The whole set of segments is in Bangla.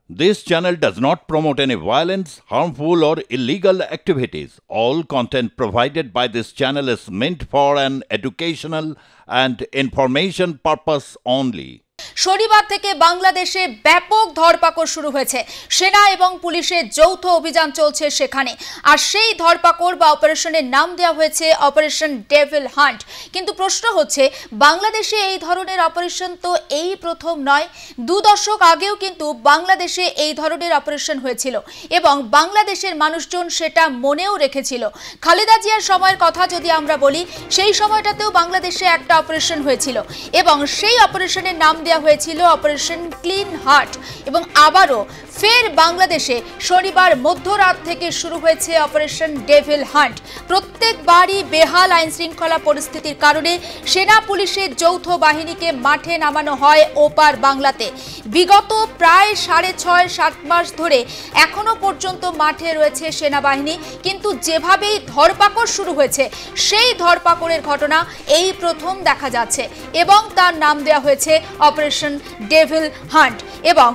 This channel does not promote any violence, harmful, or illegal activities. All content provided by this channel is meant for an educational and information purpose only. শনিবার থেকে বাংলাদেশে ব্যাপক ধরপাকড় শুরু হয়েছে। সেনা এবং পুলিশের যৌথ অভিযান চলছে সেখানে, আর সেই ধরপাকড় বা অপারেশনের নাম দেওয়া হয়েছে অপারেশন ডেভিল হান্ট। কিন্তু প্রশ্ন হচ্ছে, বাংলাদেশে এই ধরনের অপারেশন তো এই প্রথম নয়। 2 দশক আগেও কিন্তু বাংলাদেশে এই ধরনের অপারেশন হয়েছিল এবং বাংলাদেশের মানুষজন সেটা মনেও রেখেছিল। খালেদা জিয়ার সময়ের কথা যদি আমরা বলি, সেই সময়টাতেও বাংলাদেশে একটা অপারেশন হয়েছিল এবং সেই অপারেশনের নাম দেওয়া হয়েছিল অপারেশন ক্লিন হার্ট। এবং আবারও ফের বাংলাদেশে শনিবার মধ্যরাত থেকে শুরু হয়েছে অপারেশন ডেভিল হান্ট। প্রত্যেকবারই বেহাল আইন শৃঙ্খলা পরিস্থিতির কারণে সেনা পুলিশের যৌথ বাহিনীকে মাঠে নামানো হয় ওপার বাংলাতে। বিগত প্রায় 6.5-7 মাস ধরে এখনো পর্যন্ত মাঠে রয়েছে সেনাবাহিনী, কিন্তু যেভাবেই ধরপাকড় শুরু হয়েছে সেই ধরপাকড়ের ঘটনা এই প্রথম দেখা যাচ্ছে এবং তার নাম দেওয়া হয়েছে অপারেশন ডেভিল হান্ট। এবং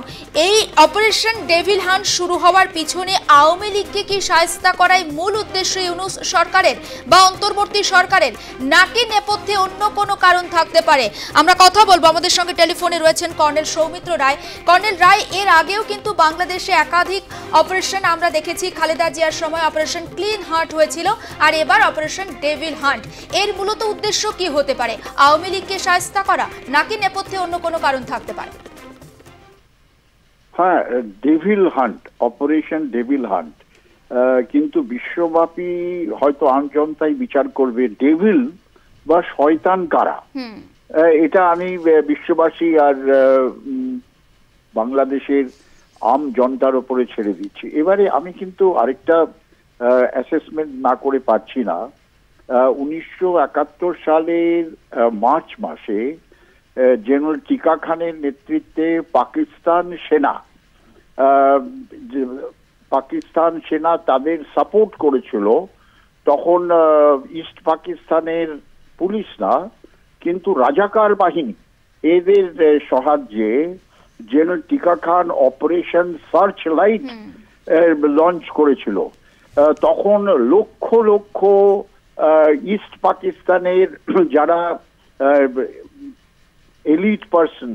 এই অপারেশন ডেভিল হান্ট শুরু হওয়ার পিছনে আওয়ামী লীগকে কি শায়েস্তা করাই মূল উদ্দেশ্য ইউনূস সরকারের বা অন্তর্বর্তী সরকারের, নাকি নেপথ্যে অন্য কোনো কারণ থাকতে পারে? আমরা কথা বলবো। আমাদের সঙ্গে টেলিফোনে রয়েছেন কর্নেল সৌমিত্র রায়। কর্নেল রায়, এর আগেও কিন্তু বাংলাদেশে একাধিক অপারেশন আমরা দেখেছি। খালেদা জিয়ার সময় অপারেশন ক্লিন হার্ট হয়েছিল, আর এবার অপারেশন ডেভিল হান্ট। এর মূলত উদ্দেশ্য কি হতে পারে? আওয়ামী লীগকে শায়েস্তা করা, নাকি নেপথ্যে অন্য কোনো কারণ থাকতে পারে? হ্যাঁ, devil hunt, operation devil hunt, কিন্তু বিশ্বব্যাপী হয়তো আমজনতাই বিচার করবে ডেভিল বা শয়তান কারা। এটা আমি বিশ্ববাসী আর বাংলাদেশের আম জনতার উপরে ছেড়ে দিচ্ছি। এবারে আমি কিন্তু আরেকটা অ্যাসেসমেন্ট না করে পারছি না। 1971 সালের মার্চ মাসে জেনারেল টিকা খানের নেতৃত্বে পাকিস্তান সেনা তাদের সাপোর্ট করেছিল। তখন ইস্ট পাকিস্তানের পুলিশ না, কিন্তু রাজাকার বাহিনী, এদের সাহায্যে জেনারেল টিকা খান অপারেশন সার্চ লাইট লঞ্চ করেছিল। তখন লক্ষ লক্ষ ইস্ট পাকিস্তানের যারা elite person,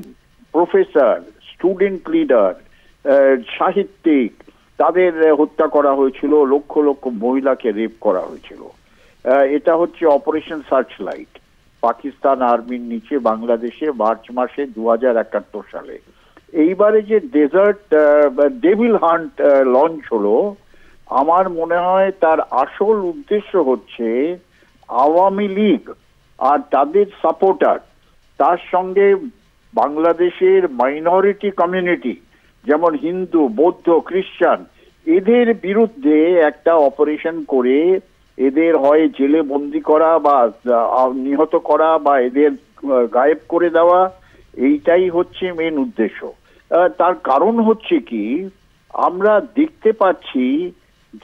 professor, student leader, সাহিত্যিক, তাদের হত্যা করা হয়েছিল। লক্ষ লক্ষ মহিলাকে রেপ করা হয়েছিল। এটা হচ্ছে অপারেশন সার্চ লাইট, পাকিস্তান আর্মির নিচে বাংলাদেশে মার্চ মাসে 2071 সালে। এইবারে যে ডেভিল হান্ট লঞ্চ হলো, আমার মনে হয় তার আসল উদ্দেশ্য হচ্ছে আওয়ামী লীগ আর তাদের সাপোর্টার, তার সঙ্গে বাংলাদেশের মাইনরিটি কমিউনিটি যেমন হিন্দু, বৌদ্ধ, খ্রিস্টান, এদের বিরুদ্ধে একটা অপারেশন করে এদের হয় জেলে বন্দি করা বা নিহত করা বা এদের গায়েব করে দেওয়া, এইটাই হচ্ছে মেন উদ্দেশ্য। তার কারণ হচ্ছে কি, আমরা দেখতে পাচ্ছি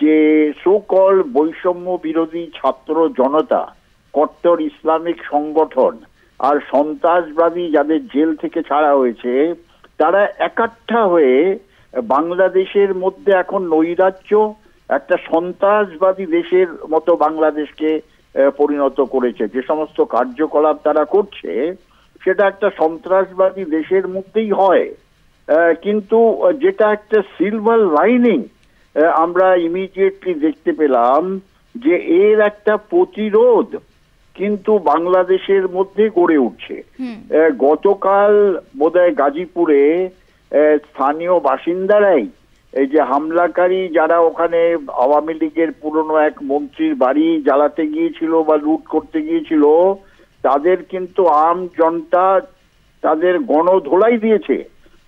যে সো-কল্ড বৈষম্য বিরোধী ছাত্র জনতা, কট্টর ইসলামিক সংগঠন আর সন্ত্রাসবাদী যাদের জেল থেকে ছাড়া হয়েছে, তারা একাট্টা হয়ে বাংলাদেশের মধ্যে এখন নৈরাজ্য, একটা সন্ত্রাসবাদী দেশের মতো বাংলাদেশকে পরিণত করেছে। যে সমস্ত কার্যকলাপ তারা করছে সেটা একটা সন্ত্রাসবাদী দেশের মধ্যেই হয়। কিন্তু যেটা একটা সিলভার লাইনিং আমরা ইমিডিয়েটলি দেখতে পেলাম, যে এর একটা প্রতিরোধ কিন্তু বাংলাদেশের মধ্যে গড়ে উঠছে। গতকাল বোধহয় গাজীপুরে স্থানীয় বাসিন্দারাই এই যে হামলাকারী যারা ওখানে আওয়ামী লীগের পুরনো এক মন্ত্রীর বাড়ি জ্বালাতে গিয়েছিল বা লুট করতে গিয়েছিল, তাদের কিন্তু আম জনতা তাদের গণধোলাই দিয়েছে।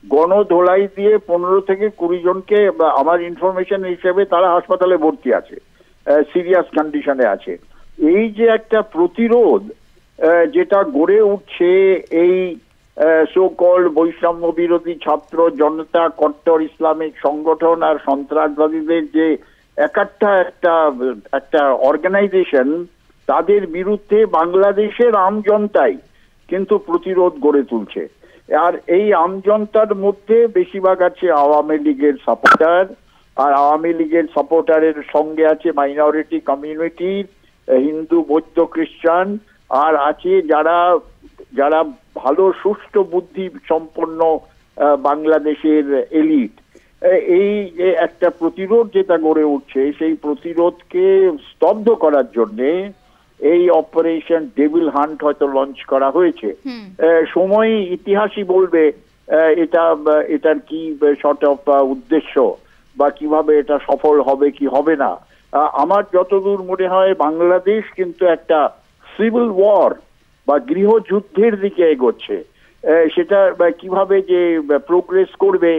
গণধোলাই দিয়ে 15 থেকে 20 জনকে, আমার ইনফরমেশন হিসেবে তারা হাসপাতালে ভর্তি আছে, সিরিয়াস কন্ডিশনে আছে। এই যে একটা প্রতিরোধ যেটা গড়ে উঠছে এই সো-কল্ড বৈষম্য বিরোধী ছাত্র জনতা, কট্টর ইসলামিক সংগঠন আর সন্ত্রাসবাদীদের যে একটা অর্গানাইজেশন, তাদের বিরুদ্ধে বাংলাদেশের আম জনতাই কিন্তু প্রতিরোধ গড়ে তুলছে। আর এই আমজনতার মধ্যে বেশিরভাগ আছে আওয়ামী লীগের সাপোর্টার, আর আওয়ামী লীগের সাপোর্টারের সঙ্গে আছে মাইনরিটি কমিউনিটি, হিন্দু, বৌদ্ধ, খ্রিস্টান, আর আছে যারা যারা ভালো সুষ্ঠু বুদ্ধি সম্পন্ন বাংলাদেশের এলিট। এই একটা প্রতিরোধ যেটা গড়ে উঠছে, সেই প্রতিরোধকে স্তব্ধ করার জন্যে এই অপারেশন ডেভিল হান্ট হয়তো লঞ্চ করা হয়েছে। সময় ইতিহাসই বলবে এটার কি শর্ট অফ উদ্দেশ্য বা কিভাবে এটা সফল হবে কি হবে না। আমার যতদূর মনে হয় বাংলাদেশ কিন্তু একটা সিভিল ওয়ার বা গৃহযুদ্ধের দিকে এগোচ্ছে। সেটা কিভাবে যে প্রোগ্রেস করবে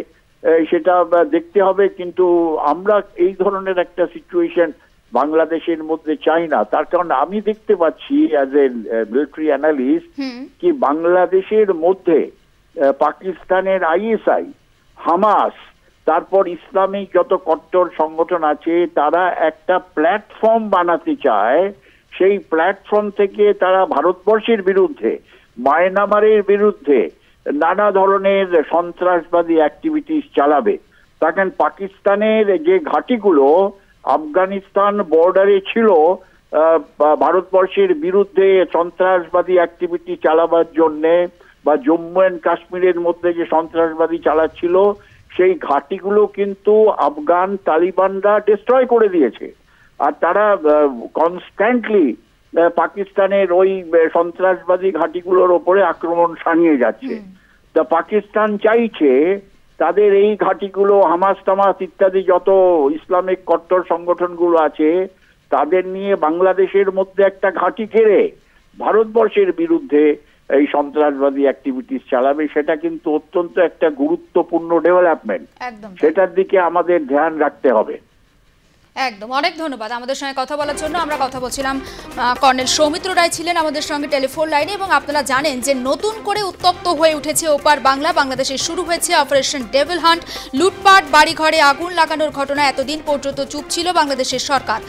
সেটা দেখতে হবে, কিন্তু আমরা এই ধরনের একটা সিচুয়েশন বাংলাদেশের মধ্যে চাই না। তার কারণ আমি দেখতে পাচ্ছি অ্যাজ এ মিলিটারি অ্যানালিস্ট কি বাংলাদেশের মধ্যে পাকিস্তানের আইএসআই, হামাস, তারপর ইসলামিক যত কট্টর সংগঠন আছে তারা একটা প্ল্যাটফর্ম বানাতে চায়। সেই প্ল্যাটফর্ম থেকে তারা ভারতবর্ষের বিরুদ্ধে, মায়ানমারের বিরুদ্ধে নানা ধরনের সন্ত্রাসবাদী অ্যাক্টিভিটিস চালাবে। দেখেন পাকিস্তানের যে ঘাঁটিগুলো আফগানিস্তান বর্ডারে ছিল ভারতবর্ষের বিরুদ্ধে সন্ত্রাসবাদী অ্যাক্টিভিটি চালাবার জন্যে, বা জম্মু অ্যান্ড কাশ্মীরের মধ্যে যে সন্ত্রাসবাদী চালাচ্ছিল সেই ঘাঁটিগুলো কিন্তু আফগান তালিবানরা ডিস্ট্রয় করে দিয়েছে। আর তারা কনস্ট্যান্টলি পাকিস্তানের ওই সন্ত্রাসবাদী ঘাঁটিগুলোর ওপরে আক্রমণ সানিয়ে যাচ্ছে। তা পাকিস্তান চাইছে তাদের এই ঘাঁটিগুলো, হামাস টামাস ইত্যাদি যত ইসলামিক কট্টর সংগঠনগুলো আছে তাদের নিয়ে বাংলাদেশের মধ্যে একটা ঘাঁটি ঘেরে ভারতবর্ষের বিরুদ্ধে এই সন্ত্রাসবাদী অ্যাক্টিভিটিস চালাবে। সেটা কিন্তু অত্যন্ত একটা গুরুত্বপূর্ণ ডেভেলপমেন্ট, সেটার দিকে আমাদের ধ্যান রাখতে হবে। একদম, অনেক ধন্যবাদ আমাদের সঙ্গে কথা বলার জন্য। আমরা কথা বলছিলাম, কর্নেল সৌমিত্র রায় ছিলেন আমাদের সঙ্গে টেলিফোন লাইনে। এবং আপনারা জানেন যে নতুন করে উত্তপ্ত হয়ে উঠেছে ওপার বাংলা। বাংলাদেশে শুরু হয়েছে অপারেশন ডেভিল হান্ট। লুটপাট, বাড়িঘরে আগুন লাগানোর ঘটনা এতদিন পর্যন্ত চুপ ছিল বাংলাদেশের সরকার।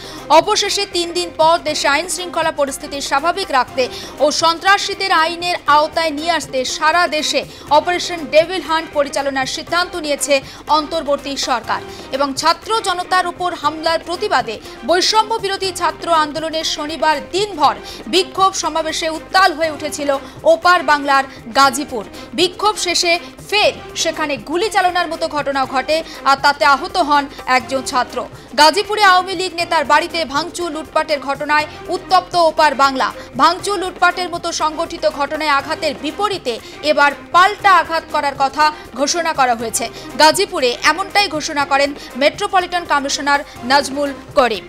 অবশেষে 3 দিন পর দেশে আইন শৃঙ্খলা পরিস্থিতি স্বাভাবিক রাখতে ও সন্ত্রাসীদের আইনের আওতায় নিয়ে আসতে সারা দেশে অপারেশন ডেভিল হান্ট পরিচালনার সিদ্ধান্ত নিয়েছে অন্তর্বর্তী সরকার। এবং ছাত্র জনতার উপর হামলার প্রতিবাদে বৈষম্য বিরোধী ছাত্র আন্দোলনের শনিবার দিনভর বিক্ষোভ সমাবেশে উত্তাল হয়ে উঠেছিল ওপার বাংলার গাজীপুর। বিক্ষোভ শেষে ফের সেখানে গুলি চালানোর মতো ঘটনাও ঘটে, আর তাতে আহত হন একজন ছাত্র। গাজীপুরে আওয়ামী লীগ নেতার বাড়িতে ভাঙচুর, লুটপাটের ঘটনায় উত্তপ্ত ওপার বাংলা। ভাঙচুর, লুটপাটের মতো সংগঠিত ঘটনায় আঘাতের বিপরীতে এবার পাল্টা আঘাত করার কথা ঘোষণা করা হয়েছে। গাজীপুরে এমনটাই ঘোষণা করেন মেট্রোপলিটন কমিশনার নাজমুল করিম।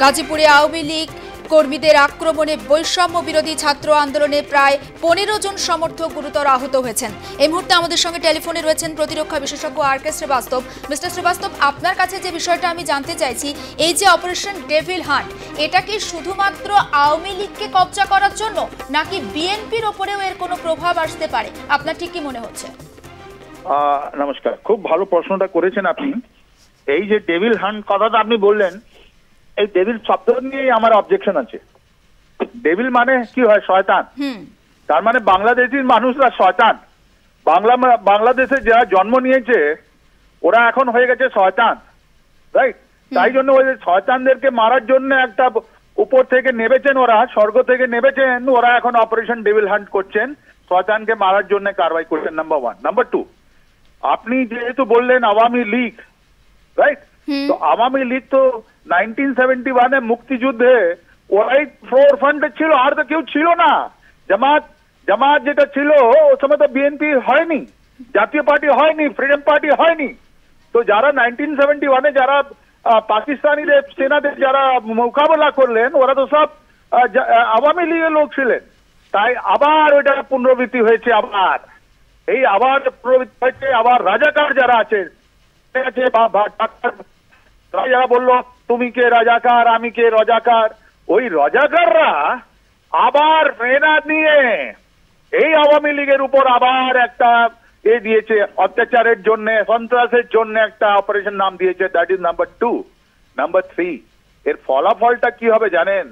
গাজীপুরে আওয়ামী লীগ কর্মীদের আক্রমণে বৈষম্য বিরোধী ছাত্র আন্দোলনে প্রায় 15 জন সমর্থক গুরুতর আহত হয়েছেন। এই মুহূর্তে আমাদের সঙ্গে টেলিফোনে রয়েছেন প্রতিরক্ষা বিশেষজ্ঞ আর.কে. শ্রীবাস্তব। মিস্টার শ্রীবাস্তব, আপনার কাছে যে বিষয়টা আমি জানতে চাইছি, এই যে অপারেশন ডেভিল হান্ট, এটা কি শুধুমাত্র আওয়ামী লীগকে কবজা করার জন্য, নাকি বিএনপির ওপরেও এর কোনো প্রভাব আসতে পারে? আপনার ঠিক কি মনে হচ্ছে? নমস্কার, খুব ভালো প্রশ্নটা করেছেন আপনি। এই যে ডেভিল হান্ট কথাটা আপনি বললেন, এই ডেভিল শব্দ নিয়ে আমার অবজেকশন আছে। ডেভিল মানে কি হয়? শয়তান। তার মানে বাংলাদেশের মানুষরা শয়তান। বাংলাদেশে যারা জন্ম নিয়েছে ওরা এখন হয়ে গেছে শয়তান, রাইট? তাই জন্য ওই শয়তানদেরকে মারার জন্য একটা উপর থেকে নেমেছেন, ওরা স্বর্গ থেকে নেমেছেন, ওরা এখন অপারেশন ডেভিল হান্ট করছেন, শয়তানকে মারার জন্য কারবাই করছেন। নাম্বার 1। নাম্বার 2, আপনি যেহেতু বললেন আওয়ামী লীগ, রাইট? তো আওয়ামী লীগ তো 1971-এ মুক্তিযুদ্ধে ওরাই ফ্লোর ফ্রন্টে ছিল, আর তো কেউ ছিল না। জামাত যেটা ছিল ওই সময় তো বিএনপি হয়নি, জাতীয় পার্টি হয়নি, ফ্রিডম পার্টি হয়নি। তো যারা 1971-এ যারা পাকিস্তানিদের সেনাদের যারা মোকাবেলা করলেন ওরা তো সব আওয়ামী লীগের লোক ছিলেন। তাই আবার ওইটা পুনরাবৃত্তি হয়েছে। আবার পুনরাবৃত্তি হয়েছে। আবার রাজাকার যারা আছে, যারা বললো তুমি কে রাজাকার, আমি কে রাজাকার, ওই রাজাকাররা আবার মেহনত নিয়ে এই আওয়ামী লীগের উপর আবার একটা দিয়েছে, অত্যাচারের জন্য, সন্ত্রাসের জন্য একটা অপারেশন নাম দিয়েছে। That is number 2। নাম্বার 3, এর ফলাফলটা কি হবে জানেন?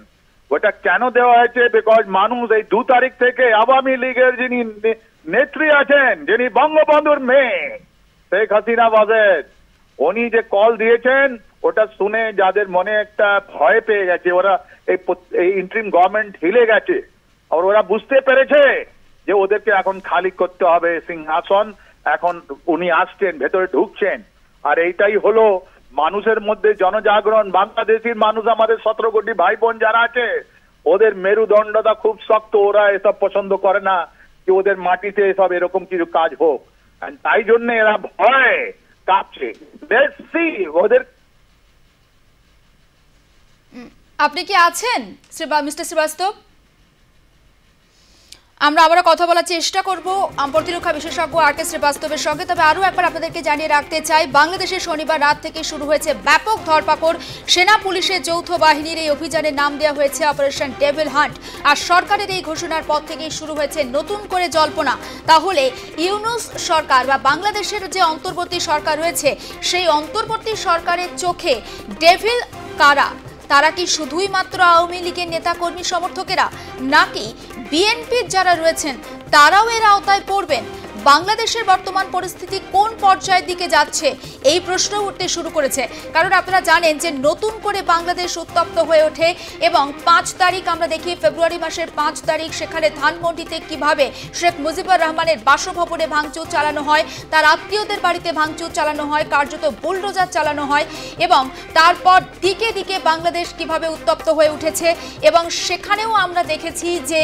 ওটা কেন দেওয়া হয়েছে? বিকজ মানুষ এই 2 তারিখ থেকে আওয়ামী লীগের যিনি নেত্রী আছেন, যিনি বঙ্গবন্ধুর মেয়ে শেখ হাসিনা বাজেদ, উনি যে কল দিয়েছেন ওটা শুনে যাদের মনে একটা ভয় পেয়ে গেছে, ওরা এই ইন্টারিম গভর্নমেন্ট হিলে গেছে, আর ওরা বুঝতে পেরেছে যে ওদেরকে এখন খালি করতে হবে সিংহাসন। এখন উনি আসছেন, ভেতরে ঢুকছেন, আর এইটাই হলো মানুষের মধ্যে জনজাগরণ। বাংলাদেশের মানুষ, আমাদের 17 কোটি ভাই বোন যারা আছে, ওদের মেরুদণ্ডটা খুব শক্ত, ওরা এসব পছন্দ করে না যে ওদের মাটিতে এসব এরকম কিছু কাজ হোক, তাই জন্য এরা ভয় কাঁপছে। ওদের আপনি কি আছেন মিস্টার শ্রীবাস্তব? আমরা আবারও কথা বলার চেষ্টা করব প্রতিরক্ষা বিশেষজ্ঞ আর.কে শ্রীবাস্তবের সঙ্গে। তবে আরও একবার আপনাদেরকে জানিয়ে রাখতে চাই, বাংলাদেশে শনিবার রাত থেকে শুরু হয়েছে ব্যাপক ধরপাকড়। সেনা পুলিশের যৌথ বাহিনীর এই অভিযানের নাম দেওয়া হয়েছে অপারেশন ডেভিল হান্ট। আর সরকারের এই ঘোষণার পর থেকেই শুরু হয়েছে নতুন করে জল্পনা। তাহলে ইউনূস সরকার বা বাংলাদেশের যে অন্তর্বর্তী সরকার রয়েছে, সেই অন্তর্বর্তী সরকারের চোখে ডেভিল কারা? তারা কি শুধুই মাত্র আওয়ামী লীগের নেতাকর্মী সমর্থকেরা, নাকি বিএনপির যারা রয়েছেন তারাও এর আওতায় পড়বেন? বাংলাদেশের বর্তমান পরিস্থিতি কোন পর্যায়ের দিকে যাচ্ছে এই প্রশ্ন উঠতে শুরু করেছে। কারণ আপনারা জানেন যে নতুন করে বাংলাদেশ উত্তপ্ত হয়ে ওঠে এবং 5 তারিখ আমরা দেখি, ফেব্রুয়ারি মাসের 5 তারিখ সেখানে ধানমন্ডিতে কিভাবে শেখ মুজিবুর রহমানের বাসভবনে ভাঙচুর চালানো হয়, তার আত্মীয়দের বাড়িতে ভাঙচুর চালানো হয়, কার্যত বুলডোজার চালানো হয়, এবং তারপর দিকে দিকে বাংলাদেশ কিভাবে উত্তপ্ত হয়ে উঠেছে। এবং সেখানেও আমরা দেখেছি যে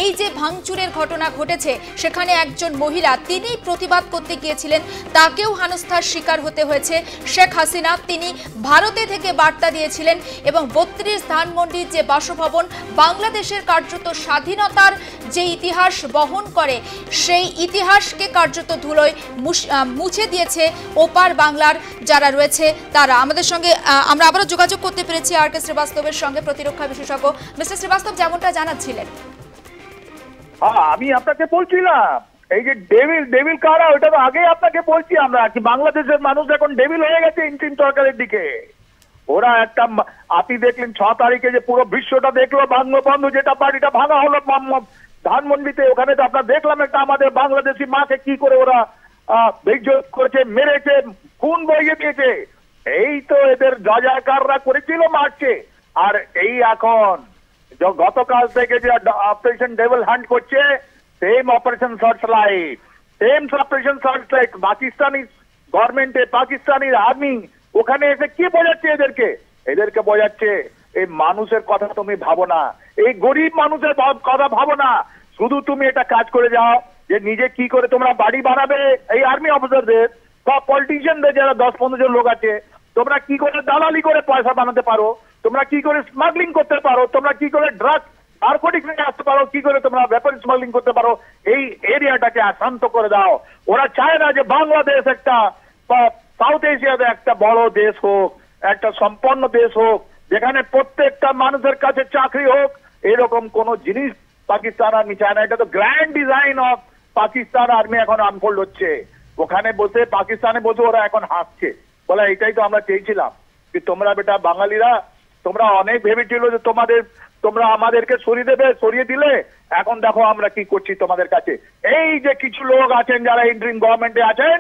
এই যে ভাঙচুরের ঘটনা ঘটেছে, সেখানে একজন মহিলা, তিনি প্রতিবাদ করতে গিয়েছিলেন, তাকেও হেনস্থার শিকার হতে হয়েছে। শেখ হাসিনা তিনি ভারতে থেকে বার্তা দিয়েছিলেন এবং 32 ধানমন্ডির যে বাসভবন, বাংলাদেশের কার্যত স্বাধীনতার যে ইতিহাস বহন করে, সেই ইতিহাসকে কার্যত ধুলোয় মুছে দিয়েছে ওপার বাংলার যারা রয়েছে তারা। আমাদের সঙ্গে আমরা আবারও যোগাযোগ করতে পেরেছি আর.কে শ্রীবাস্তবের সঙ্গে, প্রতিরক্ষা বিশেষজ্ঞ। মিস্টার শ্রীবাস্তব, যেমনটা জানাচ্ছিলেন। আমি আপনাকে বলছিলাম এই যে ডেভিল কারা, ওটা তো আগেই আপনাকে বলছি আমরা, কি বাংলাদেশের মানুষ এখন ডেভিল হয়ে গেছে ইন্টারিম সরকারের দিকে। ওরা একটা, আপনি দেখলেন 6 তারিখে যে পুরো বিশ্বটা দেখলো বঙ্গবন্ধু যেটা বাড়িটা ভাঙা হলো ধানমন্ডিতে, ওখানে তো আপনার দেখলাম একটা আমাদের বাংলাদেশি মাকে কি করে ওরা বেইজ্জত করেছে, মেরেছে, খুন বইয়ে দিয়েছে। এই তো এদের রাজাকাররা করেছিল, মারছে। আর এই এখন গতকাল থেকে যে অপারেশন ডেভিল হান্ট করছে, সেম অপারেশন সার্চলাইট, পাকিস্তানি গভর্নমেন্টে, পাকিস্তানি আর্মি ওখানে এসে কি বোঝাচ্ছে এদেরকে বোঝাচ্ছে এই মানুষের কথা তুমি ভাবো না, এই গরিব মানুষের কথা ভাবো না, শুধু তুমি এটা কাজ করে যাও যে নিজে কি করে তোমরা বাড়ি বানাবে। এই আর্মি অফিসারদের বা পলিটিশিয়ানদের যারা 10-15 জন লোক আছে, তোমরা কি করে দালালি করে পয়সা বানাতে পারো, তোমরা কি করে স্মাগলিং করতে পারো, তোমরা কি করে ড্রাগ নার্কোটিক্স নিয়ে আসতে পারো, কি করে তোমরা ওয়েপন স্মাগলিং করতে পারো, এই এরিয়াটাকে শান্ত করে দাও। ওরা চায় না যে বাংলাদেশ একটা বা সাউথ এশিয়াতে একটা বড় দেশ হোক, একটা সম্পন্ন দেশ হোক, যেখানে প্রত্যেকটা মানুষের কাছে চাকরি হোক। এরকম কোন জিনিস পাকিস্তান আর্মি চায় না। এটা তো grand design of Pakistan army এখন আনফোল্ড হচ্ছে। ওখানে বসে, পাকিস্তানে বসে ওরা এখন হাসছে, বলে এটাই তো আমরা চেয়েছিলাম যে তোমরা বেটা বাঙালিরা, তোমরা অনেক ভেবেছিল যে তোমরা আমাদেরকে সরিয়ে দিলে, এখন দেখো আমরা কি করছি তোমাদের কাছে। এই যে কিছু লোক আছেন যারা ইন্টারিম গভর্নমেন্টে আছেন,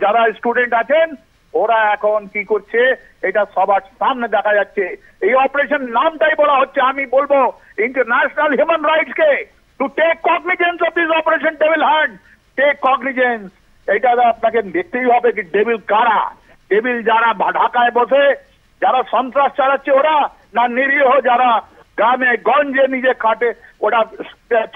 যারা স্টুডেন্ট আছেন, ওরা এখন কি করছে এটা সবার সামনে দেখা যাচ্ছে। এই অপারেশন নামটাই বলা হচ্ছে, আমি বলবো ইন্টারন্যাশনাল হিউম্যান রাইটস কে to take cognizance of this operation devil hunt, take cognizance. এটা আপনাকে দেখতেই হবে কি ডেভিল কারা। ডেভিল যারা ঢাকায় বসে যারা সন্ত্রাস চালাচ্ছে ওরা, না নিরীহ যারা গ্রামে গঞ্জে নিজে খাটে ওটা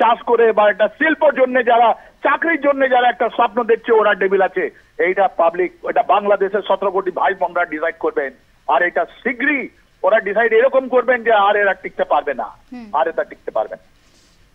চাষ করে বা একটা শিল্পর জন্য যারা, চাকরির জন্য যারা একটা স্বপ্ন দেখছে, ওরা ডেভিল আছে। এইটা পাবলিক, এটা বাংলাদেশের 17 কোটি ভাই বোনরা ডিসাইড করবেন। আর এটা শীঘ্রই ওরা ডিসাইড এরকম করবেন যে আর এরা টিকতে পারবে না, আর এটা টিকতে পারবে না।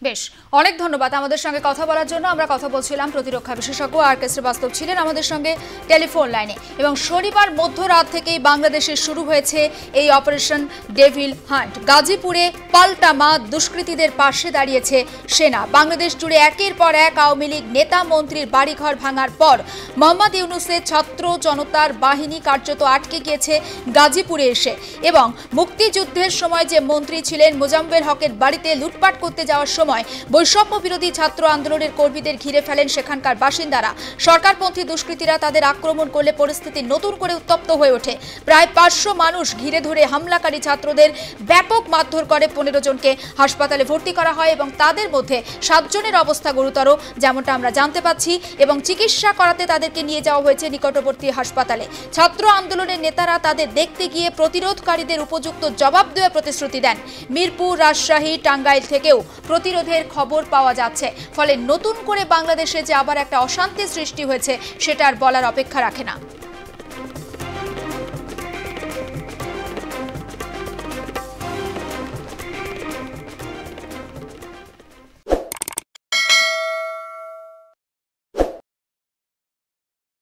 বেশ, অনেক ধন্যবাদ আমাদের সঙ্গে কথা বলার জন্য। আমরা কথা বলছিলাম প্রতিরক্ষা বিশেষজ্ঞ আর কে শ্রীবাস্তব ছিলেন আমাদের সঙ্গে টেলিফোন লাইনে। এবং শনিবার মধ্যরাত থেকেই বাংলাদেশে শুরু হয়েছে এই অপারেশন ডেভিল হান্ট। গাজীপুরে পাল্টা মার দুষ্কৃতীদের পাশে দাঁড়িয়েছে সেনা। বাংলাদেশ জুড়ে একের পর এক আওয়ামী লীগ নেতা মন্ত্রীর বাড়িঘর ভাঙার পর মোহাম্মদ ইউনূসের ছাত্র জনতার বাহিনী কার্যত আটকে গিয়েছে গাজীপুরে এসে। এবং মুক্তিযুদ্ধের সময় যে মন্ত্রী ছিলেন মোজাম্মেল হকের বাড়িতে লুটপাট করতে যাওয়ার সময় বৈষম্য বিরোধী ছাত্র আন্দোলনের কর্মীদের ঘিরে ফেলেন সেখানকার বাসিন্দারা। সরকারপন্থী দুষ্কৃতীরা তাদের আক্রমণ করলে পরিস্থিতি নতুন করে উত্তপ্ত হয়ে ওঠে। প্রায় 500 মানুষ ঘিরে ধরে হামলাকারী ছাত্রদের ব্যাপক মারধর করে 15 জনকে হাসপাতালে ভর্তি করা হয় এবং তাদের মধ্যে 7 জনের অবস্থা গুরুতর যেমনটা আমরা জানতে পাচ্ছি এবং চিকিৎসা করাতে তাদেরকে নিয়ে যাওয়া হয়েছে নিকটবর্তী হাসপাতালে। ছাত্র আন্দোলনের নেতারা তাদের দেখতে গিয়ে প্রতিরোধকারীদের উপযুক্ত জবাব দেওয়ার প্রতিশ্রুতি দেন। মিরপুর, রাজশাহী, টাঙ্গাইল থেকেও প্রতিরোধের খবর পাওয়া যাচ্ছে। ফলে নতুন করে বাংলাদেশে যে আবার একটা অশান্তি সৃষ্টি হয়েছে সেটা আর বলার অপেক্ষা রাখে না।